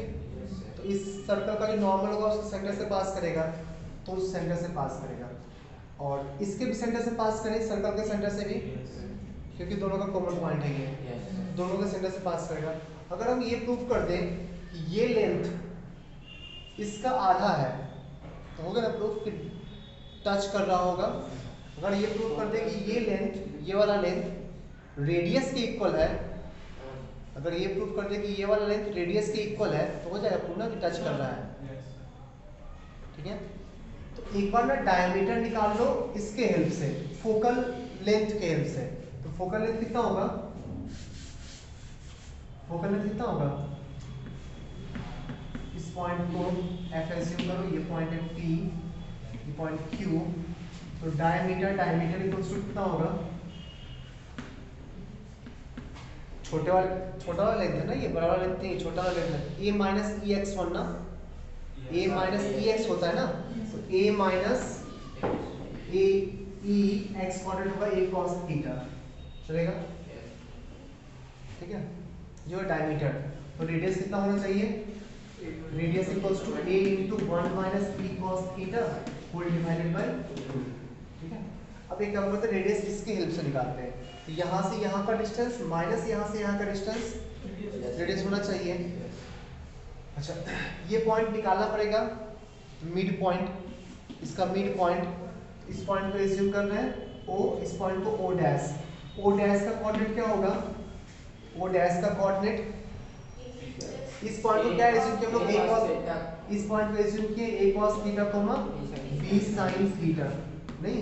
तो इस सर्कल का जो नॉर्मल होगा उसके सेंटर से पास करेगा, तो उस सेंटर से पास करेगा। और इसके भी सेंटर से पास करें, सर्कल के सेंटर से भी, क्योंकि दोनों का कॉमन पॉइंट है ये, दोनों के सेंटर से पास करेगा। अगर हम ये प्रूव कर दें कि ये लेंथ इसका आधा है तो होगा ना प्रूफ कि टच कर रहा होगा। अगर ये प्रूव कर दे कि ये लेंथ, ये वाला लेंथ रेडियस के इक्वल है, अगर ये प्रूव कर दे कि ये वाला लेंथ रेडियस के इक्वल है तो हो जाएगा प्रूव ना कि टच कर रहा है, ठीक है। तो एक बार ना डायमीटर निकाल लो इसके हेल्प से, फोकल लेंथ के हेल्प से। तो फोकल लेंथ कितना होगा, फोकल लेंथ कितना होगा, इस पॉइंट को एफ एज्यूम करो, ये पॉइंट है पी, ये पॉइंट क्यू। तो डायमीटर, डायमीटर इक्वल्स टू कितना होगा, छोटा वाला लेंथ है ना, ये बड़ा वाला लेंथ नहीं, छोटा वाला लेंथ है। ए माइनस ई एक्स वन ना, ए माइनस ई एक्स होता है ना, तो ए माइनस ए ई एक्स क्वाड्रेंट होगा ए कॉस थीटा, चलेगा, ठीक है। जो है डायमीटर, तो रेडियस कितना होना चाहिए, radius equals to a into 1 minus e cos theta whole divided by 2, ठीक है। अब एक काम करते हैं, रेडियस इसके हेल्प से निकालते हैं। तो यहाँ से यहाँ का डिस्टेंस माइनस यहाँ से यहाँ का डिस्टेंस रेडियस होना चाहिए। अच्छा, ये पॉइंट निकालना पड़ेगा, मिड पॉइंट, इसका मिड पॉइंट, इस पॉइंट को एज्यूम कर रहे हैं o, इस पॉइंट को o डैश, o डैश का कोऑर्डिनेट क्या होगा, o डैश का कोऑर्डिनेट, इस पॉइंट को क्या एज्यूम किया हम लोग, a cos, इस पॉइंट को एज्यूम किए a cos theta comma b sin theta, नहीं।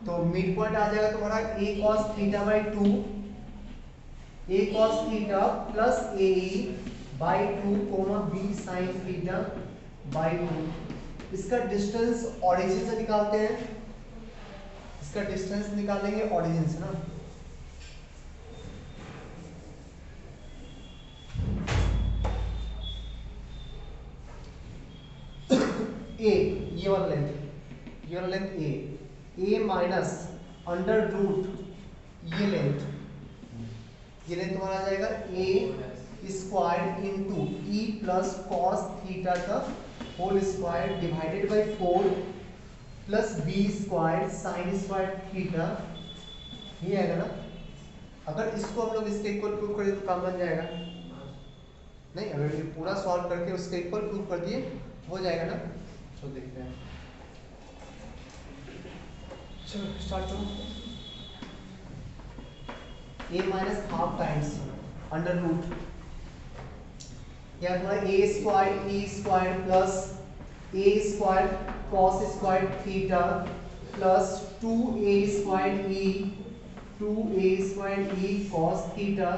तो मिड पॉइंट आ जाएगा तुम्हारा a cos theta by 2, a cos theta plus a by 2 comma b sin theta by 2। इसका डिस्टेंस ओरिजिन से निकालते हैं, इसका डिस्टेंस निकालेंगे ओरिजिन से ना। ए, ये वाला लेंथ, ये वाला length a minus under root ये लेंथ तुम्हारा आ जाएगा a square into e plus cos theta का whole square divided by 4 plus b square sine square theta, ये आएगा ना। अगर इसको हम लोग इसके इक्वल प्रूव करें तो काम बन जाएगा, नहीं अगर ये पूरा सॉल्व करके उसके इक्वल प्रूव कर दिए हो जाएगा ना। चलो देखते हैं, चलो स्टार्ट करो। a minus half times under root, या तुम्हारा a square e square plus a square cos square theta plus 2a square e cos theta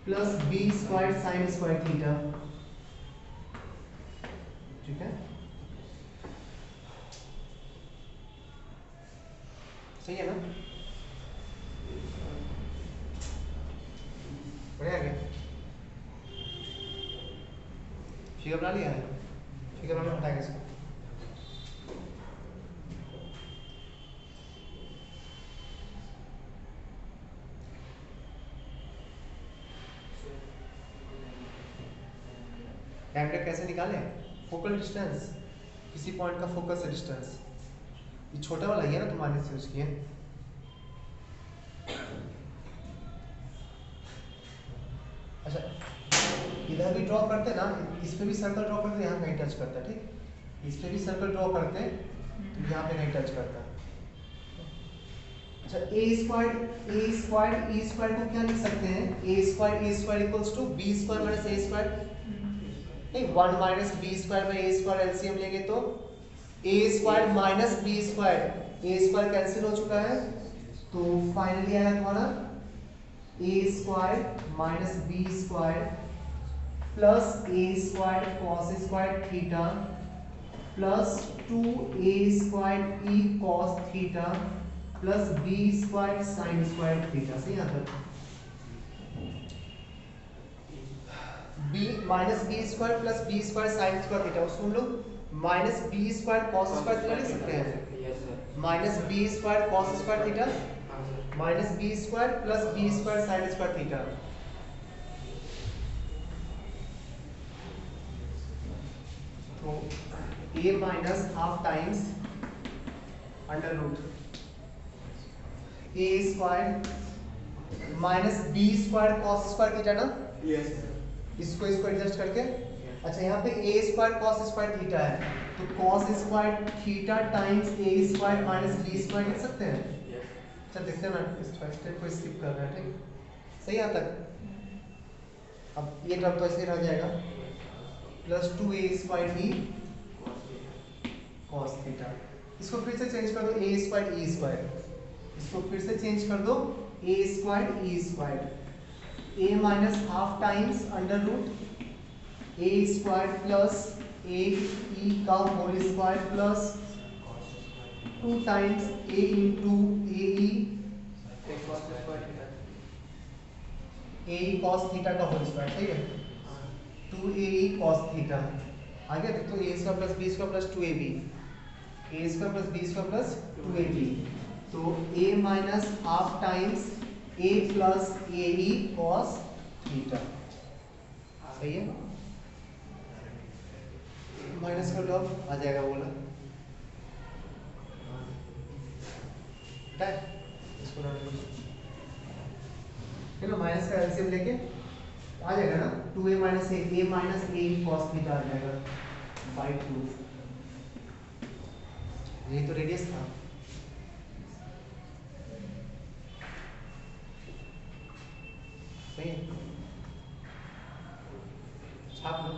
plus b square sin square theta, ठीक है, सही है ना, बढ़िया गया। फिगर बना लिया है, फिगर बनाना हटाएगा इसको। डायमीटर कैसे निकालें, फोकल डिस्टेंस, किसी पॉइंट का फोकस से डिस्टेंस, ये छोटा वाला ही है ना, तो माइनस यूज किए। अच्छा जब भी ड्रॉ करते हैं ना, इस पे भी सर्कल ड्रॉ करते हैं, यहाँ कहीं टच करता है, ठीक, इस पे भी सर्कल ड्रॉ करते हैं तो यहाँ पे कहीं टच करता है। अच्छा, ए स्क्वायर ई स्क्वायर को क्या लिख सकते हैं, a square equals to b square minus a square, नहीं 1 minus b square by a square, LCM लेंगे तो a square minus b square, a square cancel हो चुका है, तो फाइनली आया तुम्हारा a square minus b square plus a square cos square theta plus 2a square e cos theta plus b square sine square theta. सही यहाँ तक b minus b square plus b square sine square theta, उसको हम लोग minus b square cos square theta लिख सकते हैं, minus b square cos square theta minus b square plus b square sine square theta. तो a minus half times under root a square minus b square cos square theta ना, yes इसको adjust करके। अच्छा, यहाँ पे a square cos square theta है, तो cos square theta times a square minus b square लिख सकते हैं। चल देखते हैं ना, इस स्टेप को स्किप कर रहे हैं, ठीक, सही यहाँ तक। अब ये टर्म तो ऐसे ही रह जाएगा plus 2a square e cos theta, इसको फिर से चेंज कर दो a स्क्वायर ई स्क्वायर, इसको फिर से चेंज कर दो a square e square, a minus half times under root a square plus a e का whole square plus 2 times a into a e cos theta का whole square. सही है, 2a cos theta आ गया, तो a square plus b square plus 2ab, a square plus b square plus 2ab, तो a minus half times a plus a e cos theta. सही है, minus कर लो, अब आ जाएगा बोला, इसको है ना, माइनस का एलसीएम लेके आ जाएगा ना, 2a minus a cos theta आ जाएगा बाई 2, ये तो रेडियस था। सही है, छाप लो।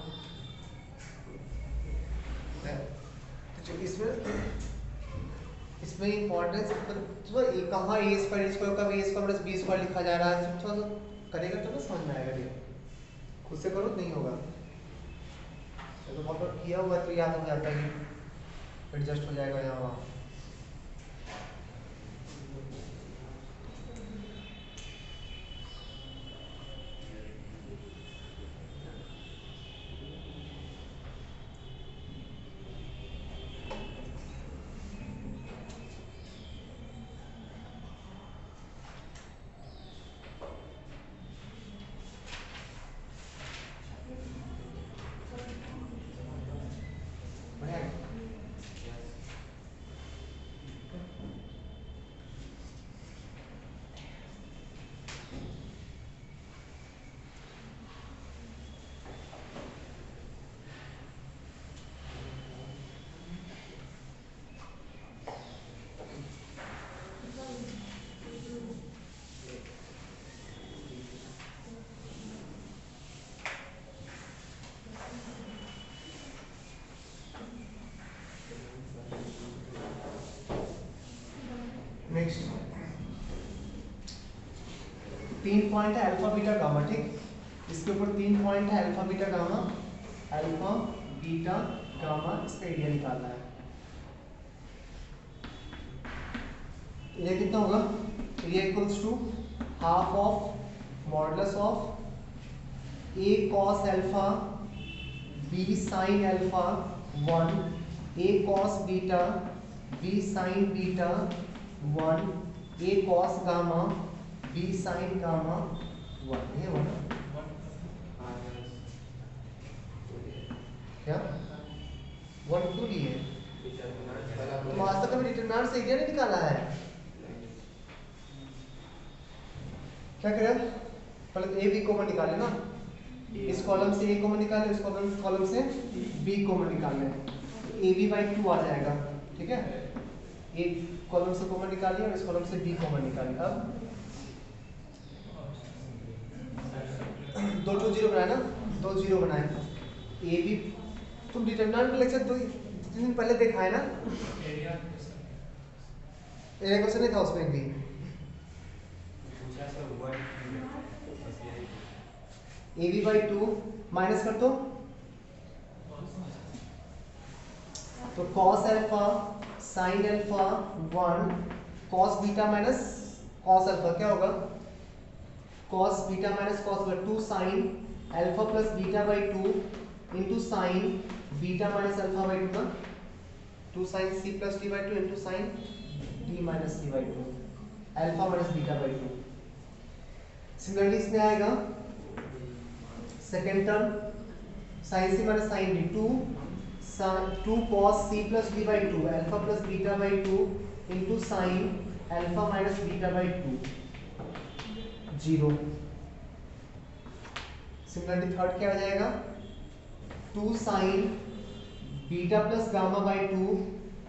तो इसमें इम्पोर्टेंस कहाँ ए स्क्वायर का ए स्क्वायर प्लस बी स्क्वायर लिखा जा रहा है, थोड़ा सा करेगा तो ना समझ में आएगा, ये खुद से करो तो नहीं होगा, तो बहुत बार किया हुआ तो याद हो जाता है, एडजस्ट हो जाएगा यहाँ वहाँ। नेक्स्ट 3 पॉइंट है अल्फा बीटा गामा, ठीक, इसके ऊपर 3 पॉइंट है alpha beta gamma, alpha beta gamma, इसका एरिया निकालना है। ये कितना होगा, area equals to half of modulus of a cos alpha b sin अल्फा 1 a cos beta b sin beta 1 a cos gamma b sin gamma 1, ये होगा क्या 1 क्यों लिए, तो आज तक हमें डिटरमिनेंट से एरिया नहीं निकाला है, क्या करें, पहले ए बी कॉमन निकाले ना, इस कॉलम से ए कॉमन निकाल ले, इस कॉलम से बी कॉमन निकाल ले, तो ए बी बाई 2 आ जाएगा। ठीक है, एक कॉलम से कॉमन निकाल लिया और इस कॉलम से बी कॉमन निकाल लिया। अब 2 2 0 बनाया ना, 2 0 बनाए, ए बी, तुम डिटरमिनेंट लेक्चर 2 दिन पहले देखा है ना, एरिया क्वेश्चन नहीं था उसमें भी। पूछा सर वर्ड बस ये ए बी बाई 2 माइनस कर दो, तो cos alpha sine alpha 1 cos beta minus cos alpha क्या होगा, cos beta minus cos by 2 sine alpha plus beta by 2 into sine beta minus alpha by 2 ना, 2 sine c plus d by 2 into sine d minus d by 2 alpha minus beta by 2। Similarly इसमें आएगा second term sine c minus sine d 2 cos c plus d by 2 alpha plus beta by 2 into sine alpha minus beta by 2 0। Similarly third क्या आ जाएगा, 2 sign beta plus gamma by 2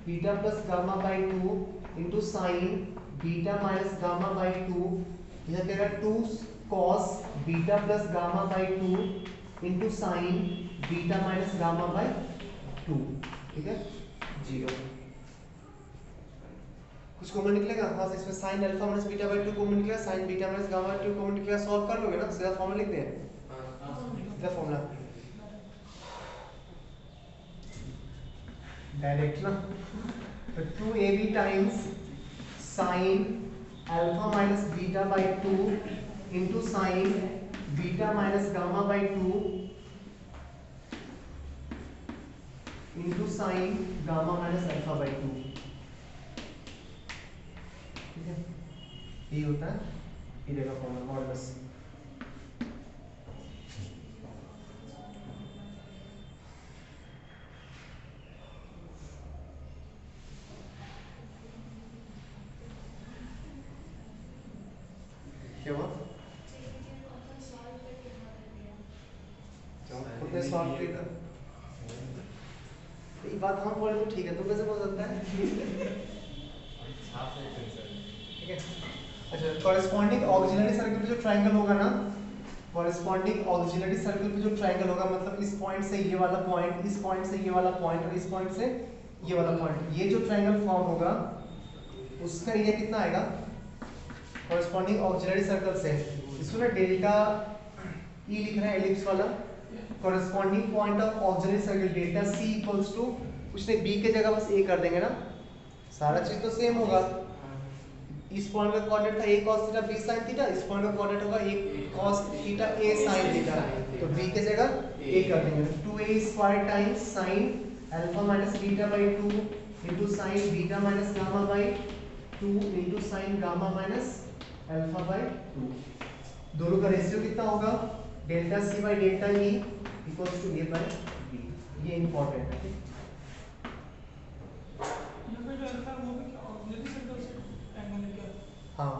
beta plus gamma by 2 into sine beta minus gamma by 2, यह क्या 2 cos beta plus gamma by 2 into sine beta minus gamma by 2। ठीक है, 0। कुछ common निकलेगा, हाँ इसमें sine alpha minus beta by 2 common निकलेगा, sign beta minus gamma by 2 common निकलेगा, सॉल्व कर लोगे ना, सीधा फॉर्मूला लिख दें, सीधा फॉर्मूला डायरेक्ट ना, तो 2ab times sine alpha minus beta by 2 into sine beta minus gamma by 2 into sine gamma minus alpha by 2। ठीक है, ये होता है एरिया का फॉर्मूला मॉडुलस। क्या हुआ, खुद ने सॉल्व किया, ये बात हम बोले तो ठीक है, तुम कैसे बोल सकता है। ठीक है, अच्छा कॉरेस्पॉन्डिंग ऑक्सिलरी सर्कल पे जो ट्रायंगल होगा ना, कॉरेस्पॉन्डिंग ऑक्सिलरी सर्कल पे जो ट्रायंगल होगा, मतलब इस पॉइंट से ये वाला पॉइंट, इस पॉइंट से ये वाला पॉइंट और इस पॉइंट से ये वाला पॉइंट, ये जो ट्रायंगल फॉर्म होगा उसका एरिया कितना आएगा कॉरेस्पॉन्डिंग ऑक्सिलरी सर्कल से। इसमें ना डेल्टा ई लिख रहा है एलिप्स वाला, corresponding point of auxiliary circle delta c equals to, उसने बी के जगह बस ए कर देंगे ना, सारा चीज तो सेम होगा। इस पॉइंट का कोऑर्डिनेट था a cos theta b sin theta, इस पॉइंट का कोऑर्डिनेट होगा a cos theta a sin theta, तो b के जगह a कर देंगे, 2a square times sin alpha minus beta by 2 into sine beta minus gamma by 2 into sine gamma minus alpha by 2। दोनों का रेशियो कितना होगा, delta c by delta e equals to a by b। ये important है। हाँ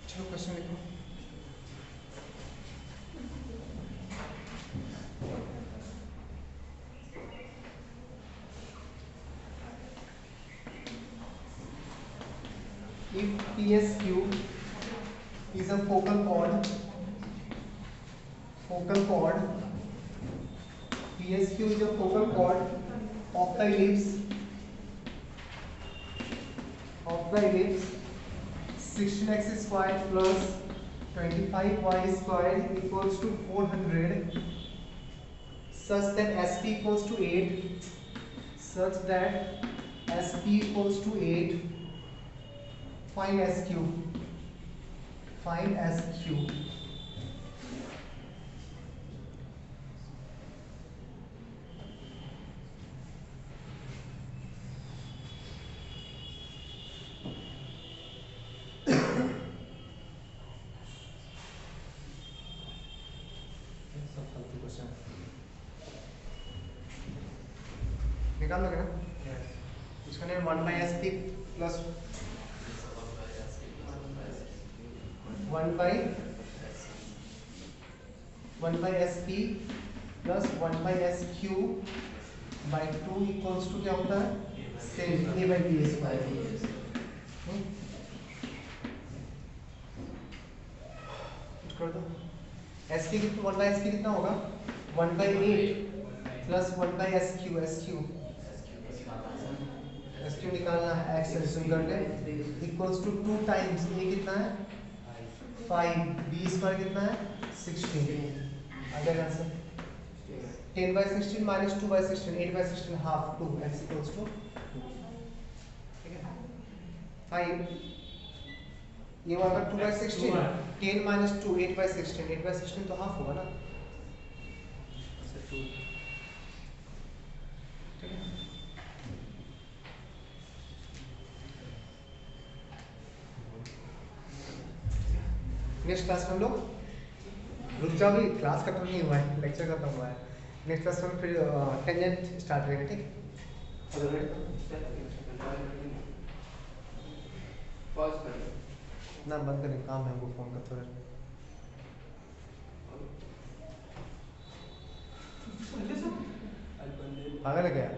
चलो question लिखो। If PSQ is a focal chord, PSQ is a focal chord of the ellipse 16x square plus 25y square equals to 400, such that SP equals to 8, such that SP equals to 8. Find SQ. Find SQ. सब फालतू question निकाल लोगे ना? इसका name 1/SP plus 1/SP plus 1/SQ by 2 equals to क्या होता है? Same A by B square. कर दो। SQ कितना 1/SP कितना होगा? 1/8 प्लस 1/SQ SQ निकालना है, x एल्सियम कर ले इक्वल्स टू 2 टाइम्स A कितना है? 5, B स्क्वायर कितना है? 16। आ जाएगा answer 10/16 minus 2/16 8/16 half 2 x equals to 2। ठीक है 5 ये होगा 2/16 10 minus 2 8/16 8/16 तो हाफ होगा ना। ठीक है नेक्स्ट क्लास में हम लोग रुक जाओ, भी क्लास खत्म नहीं हुआ है, लेक्चर खत्म हुआ है। नेक्स्ट क्लास में फिर टेंजेंट स्टार्ट करेंगे। ठीक पॉज कर ना बंद करें, काम है वो फोन का थोड़ा। पागल है क्या?